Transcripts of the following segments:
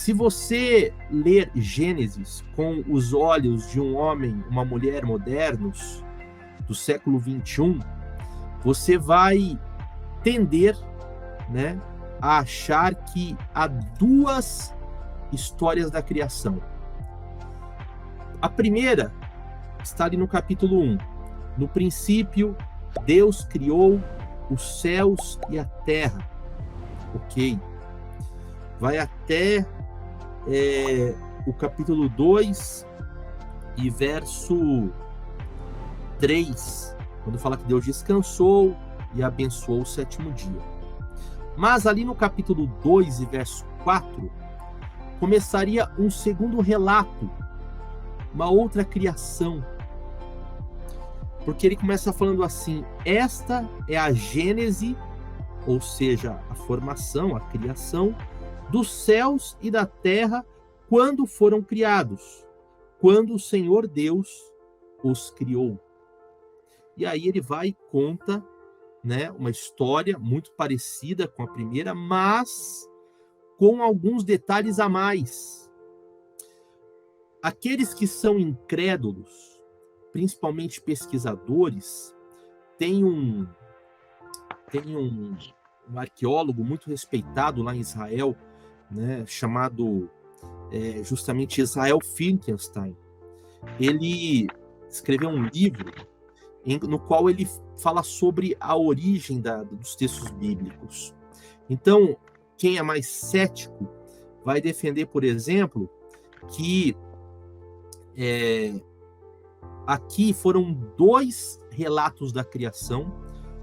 Se você ler Gênesis com os olhos de um homem, uma mulher modernos do século 21, você vai tender, né, a achar que há duas histórias da criação. A primeira está ali no capítulo 1. No princípio, Deus criou os céus e a terra. Ok. Vai até o capítulo 2 e verso 3, quando fala que Deus descansou e abençoou o sétimo dia. Mas ali no capítulo 2 e verso 4, começaria um segundo relato, uma outra criação. Porque ele começa falando assim: esta é a gênese, ou seja, a formação, a criação dos céus e da terra quando foram criados, quando o Senhor Deus os criou. E aí ele vai e conta, né, uma história muito parecida com a primeira, mas com alguns detalhes a mais. Aqueles que são incrédulos, principalmente pesquisadores, tem um arqueólogo muito respeitado lá em Israel, né, chamado justamente Israel Finkelstein. Ele escreveu um livro no qual ele fala sobre a origem dos textos bíblicos. Então, quem é mais cético vai defender, por exemplo, que aqui foram 2 relatos da criação.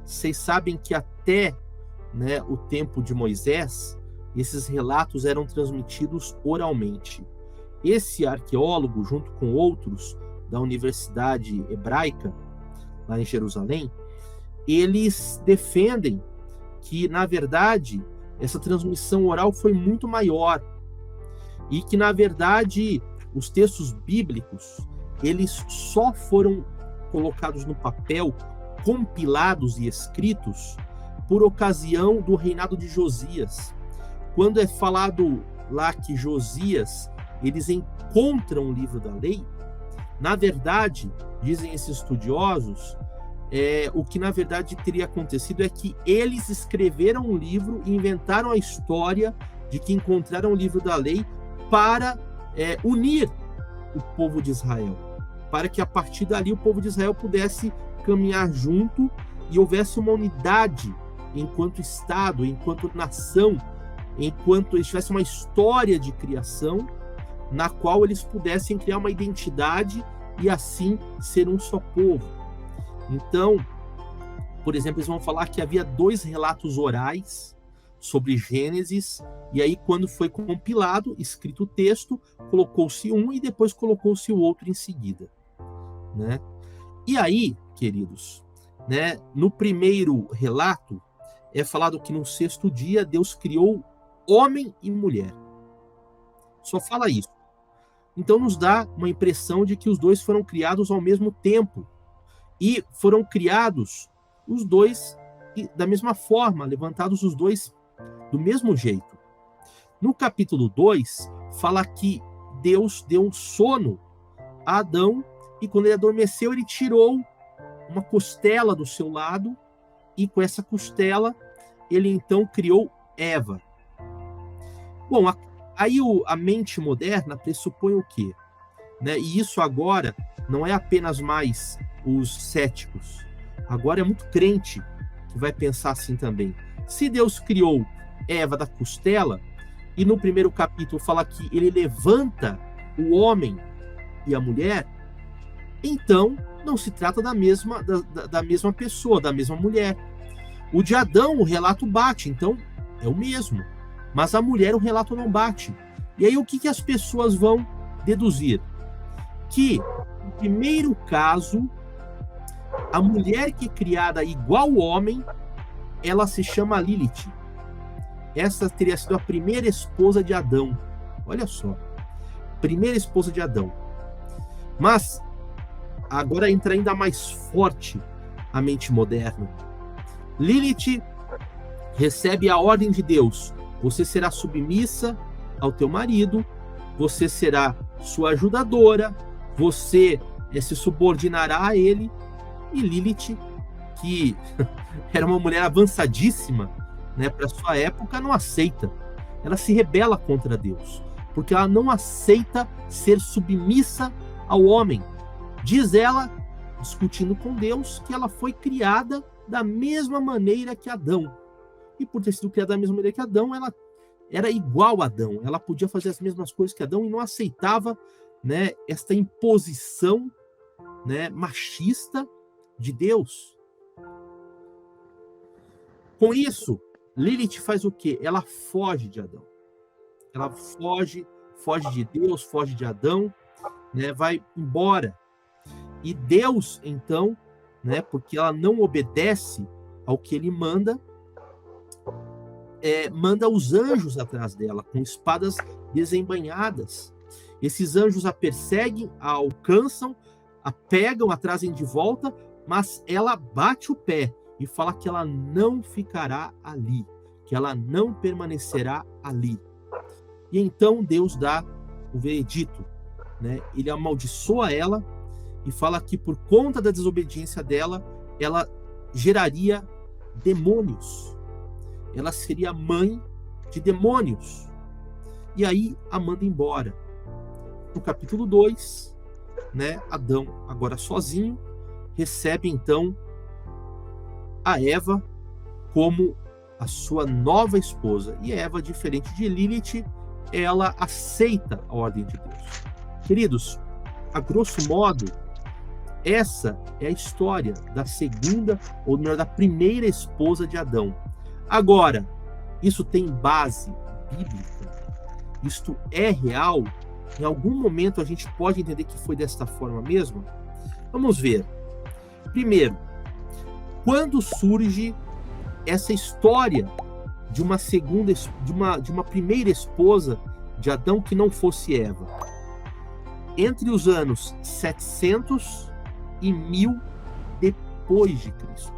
Vocês sabem que até, né, o tempo de Moisés, esses relatos eram transmitidos oralmente. Esse arqueólogo, junto com outros da Universidade Hebraica, lá em Jerusalém, eles defendem que, na verdade, essa transmissão oral foi muito maior e que, na verdade, os textos bíblicos, eles só foram colocados no papel, compilados e escritos por ocasião do reinado de Josias. Quando é falado lá que Josias, eles encontram o livro da lei, na verdade, dizem esses estudiosos, o que na verdade teria acontecido é que eles escreveram um livro e inventaram a história de que encontraram o livro da lei para unir o povo de Israel, para que a partir dali o povo de Israel pudesse caminhar junto e houvesse uma unidade enquanto Estado, enquanto nação, enquanto eles tivessem uma história de criação na qual eles pudessem criar uma identidade e assim ser um só povo. Então, por exemplo, eles vão falar que havia 2 relatos orais sobre Gênesis, e aí quando foi compilado, escrito o texto, colocou-se um e depois colocou-se o outro em seguida, né? E aí, queridos, né, no primeiro relato é falado que no 6º dia Deus criou homem e mulher. Só fala isso. Então nos dá uma impressão de que os 2 foram criados ao mesmo tempo e foram criados os 2 da mesma forma, levantados os 2 do mesmo jeito. No capítulo 2, fala que Deus deu um sono a Adão e quando ele adormeceu, ele tirou uma costela do seu lado e com essa costela ele então criou Eva. Bom, aí a mente moderna pressupõe o quê? Né? E isso agora não é apenas mais os céticos. Agora é muito crente que vai pensar assim também. Se Deus criou Eva da costela, e no primeiro capítulo fala que ele levanta o homem e a mulher, então não se trata da mesma pessoa, da mesma mulher. O de Adão, o relato bate, então é o mesmo. Mas a mulher, o relato não bate. E aí o que as pessoas vão deduzir? Que, no primeiro caso, a mulher que é criada igual ao homem, ela se chama Lilith. Essa teria sido a primeira esposa de Adão. Olha só. Primeira esposa de Adão. Mas, agora entra ainda mais forte a mente moderna. Lilith recebe a ordem de Deus. Você será submissa ao teu marido, você será sua ajudadora, você se subordinará a ele. E Lilith, que era uma mulher avançadíssima, né, para sua época, não aceita. Ela se rebela contra Deus, porque ela não aceita ser submissa ao homem. Diz ela, discutindo com Deus, que ela foi criada da mesma maneira que Adão. E por ter sido criada da mesma maneira que Adão, ela era igual a Adão. Ela podia fazer as mesmas coisas que Adão e não aceitava, né, esta imposição, né, machista de Deus. Com isso, Lilith faz o quê? Ela foge de Adão. Ela foge de Deus, foge de Adão, né, vai embora. E Deus, então, né, porque ela não obedece ao que ele manda, manda os anjos atrás dela, com espadas desembainhadas. Esses anjos a perseguem, a alcançam, a pegam, a trazem de volta, mas ela bate o pé e fala que ela não ficará ali, que ela não permanecerá ali. E então Deus dá o veredito, né? Ele amaldiçoa ela e fala que por conta da desobediência dela, ela geraria demônios. Ela seria mãe de demônios. E aí a manda embora. No capítulo 2, né, Adão, agora sozinho, recebe então a Eva como a sua nova esposa. E Eva, diferente de Lilith, ela aceita a ordem de Deus. Queridos, a grosso modo, essa é a história da segunda, ou melhor, da primeira esposa de Adão. Agora, isso tem base bíblica? Isto é real? Em algum momento a gente pode entender que foi desta forma mesmo? Vamos ver. Primeiro, quando surge essa história de uma segunda, de uma primeira esposa de Adão que não fosse Eva? Entre os anos 700 e 1000 depois de Cristo.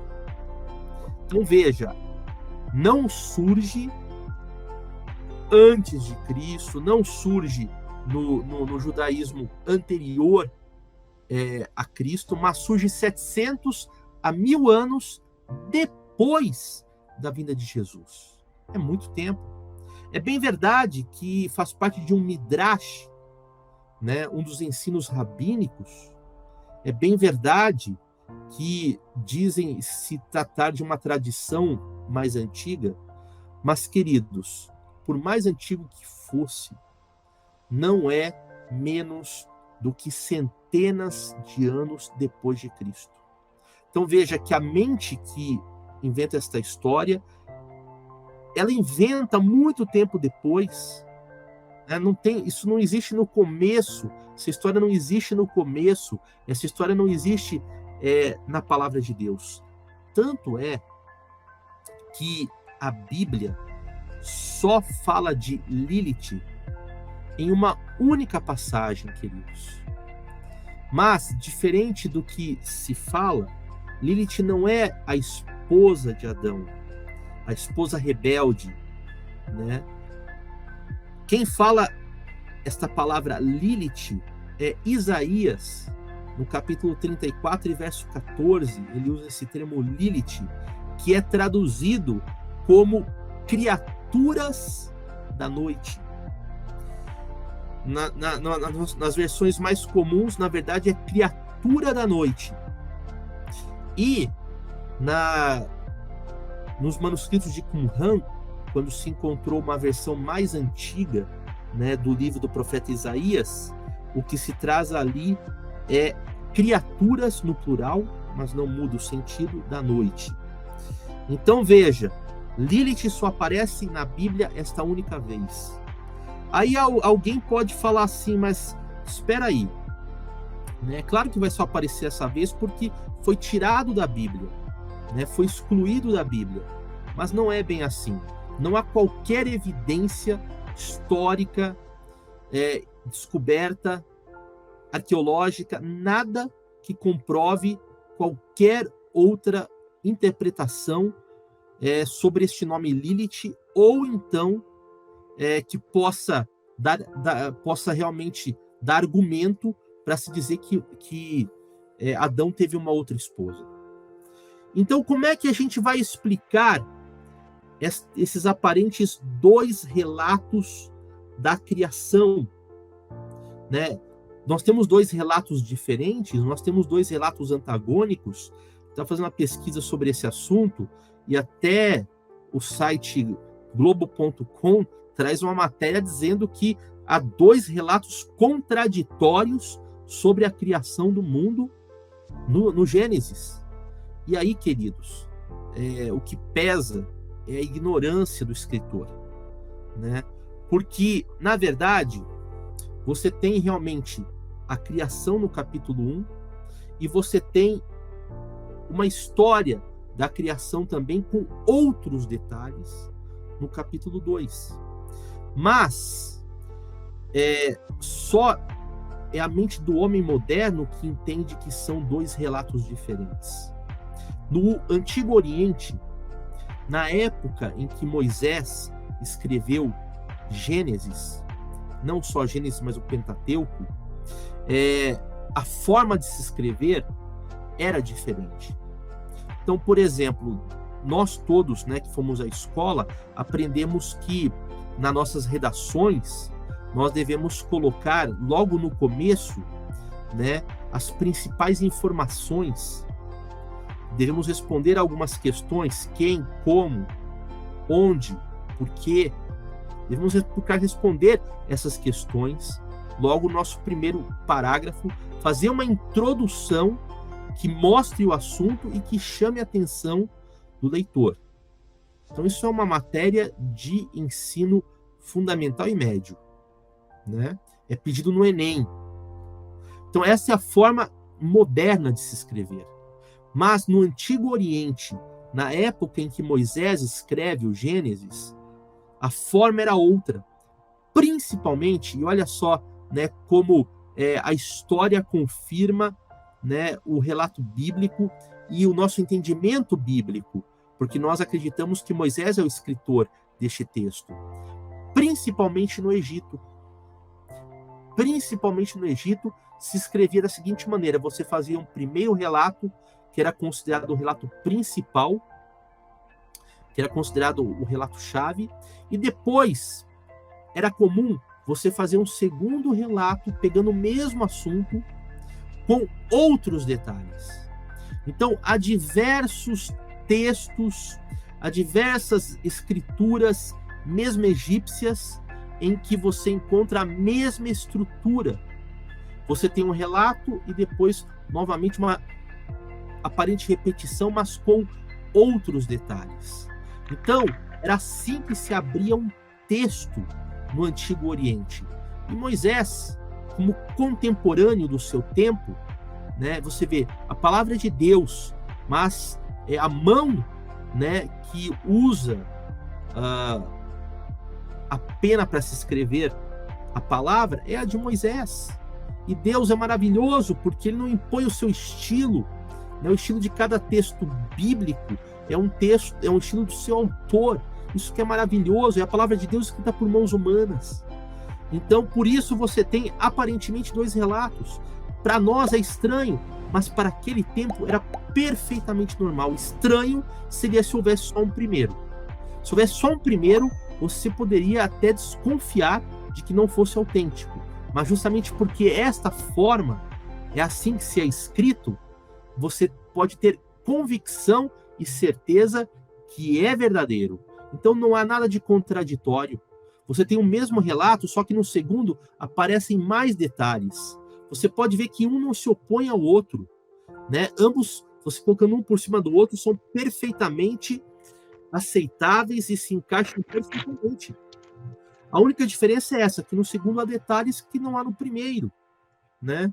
Então veja, não surge antes de Cristo, não surge no judaísmo anterior a Cristo, mas surge 700 a 1000 anos depois da vinda de Jesus. É muito tempo. É bem verdade que faz parte de um midrash, né, um dos ensinos rabínicos. É bem verdade que dizem se tratar de uma tradição mais antiga, mas, queridos, por mais antigo que fosse, não é menos do que centenas de anos depois de Cristo. Então veja que a mente que inventa esta história, ela inventa muito tempo depois. Isso não existe no começo, essa história não existe no começo, essa história não existe na palavra de Deus. Tanto é que a Bíblia só fala de Lilith em uma única passagem, queridos. Mas, diferente do que se fala, Lilith não é a esposa de Adão, a esposa rebelde, né? Quem fala esta palavra Lilith é Isaías, no capítulo 34 e verso 14, ele usa esse termo Lilith, que é traduzido como criaturas da noite. Nas versões mais comuns, na verdade, é criatura da noite. E nos manuscritos de Qumran, quando se encontrou uma versão mais antiga, né, do livro do profeta Isaías, o que se traz ali é criaturas no plural, mas não muda o sentido, da noite. Então veja, Lilith só aparece na Bíblia esta única vez. Aí alguém pode falar assim, mas espera aí, né? Claro que vai só aparecer essa vez porque foi tirado da Bíblia, né? Foi excluído da Bíblia, mas não é bem assim. Não há qualquer evidência histórica, descoberta, arqueológica, nada que comprove qualquer outra interpretação sobre este nome Lilith, ou então que possa possa realmente dar argumento para se dizer que Adão teve uma outra esposa. Então, como é que a gente vai explicar esses aparentes dois relatos da criação, né? Nós temos dois relatos diferentes, nós temos dois relatos antagônicos. Está fazendo uma pesquisa sobre esse assunto e até o site Globo.com traz uma matéria dizendo que há dois relatos contraditórios sobre a criação do mundo no Gênesis. E aí, queridos, o que pesa é a ignorância do escritor, né? Porque, na verdade, você tem realmente a criação no capítulo 1 e você tem uma história da criação também com outros detalhes no capítulo 2. Mas só é a mente do homem moderno que entende que são dois relatos diferentes. No Antigo Oriente, na época em que Moisés escreveu Gênesis, não só Gênesis, mas o Pentateuco, a forma de se escrever era diferente. Então, por exemplo, nós todos, né, que fomos à escola, aprendemos que nas nossas redações nós devemos colocar logo no começo, né, as principais informações. Devemos responder algumas questões: quem, como, onde, por quê. Devemos responder essas questões logo no nosso primeiro parágrafo, fazer uma introdução que mostre o assunto e que chame a atenção do leitor. Então, isso é uma matéria de ensino fundamental e médio, né? É pedido no Enem. Então, essa é a forma moderna de se escrever. Mas no Antigo Oriente, na época em que Moisés escreve o Gênesis, a forma era outra. Principalmente, e olha só, né, como a história confirma, né, o relato bíblico e o nosso entendimento bíblico, porque nós acreditamos que Moisés é o escritor deste texto. Principalmente no Egito. Principalmente no Egito, se escrevia da seguinte maneira: você fazia um primeiro relato, que era considerado o relato principal, que era considerado o relato-chave, e depois era comum você fazer um segundo relato, pegando o mesmo assunto, com outros detalhes. Então, há diversos textos, há diversas escrituras, mesmo egípcias, em que você encontra a mesma estrutura. Você tem um relato e depois, novamente, uma aparente repetição, mas com outros detalhes. Então, era assim que se abria um texto no Antigo Oriente. E Moisés, como contemporâneo do seu tempo, né, você vê a palavra de Deus, mas a mão, né, que usa a pena para se escrever a palavra é a de Moisés. E Deus é maravilhoso porque ele não impõe o seu estilo, né? O estilo de cada texto bíblico é um estilo do seu autor. Isso que é maravilhoso, é a palavra de Deus escrita por mãos humanas. Então, por isso você tem aparentemente dois relatos. Para nós é estranho, mas para aquele tempo era perfeitamente normal. Estranho seria se houvesse só um primeiro. Se houvesse só um primeiro, você poderia até desconfiar de que não fosse autêntico. Mas justamente porque esta forma é assim que se é escrito, você pode ter convicção e certeza que é verdadeiro. Então não há nada de contraditório. Você tem o mesmo relato, só que no segundo aparecem mais detalhes. Você pode ver que um não se opõe ao outro, né? Ambos, você colocando um por cima do outro, são perfeitamente aceitáveis e se encaixam perfeitamente. A única diferença é essa, que no segundo há detalhes que não há no primeiro, né?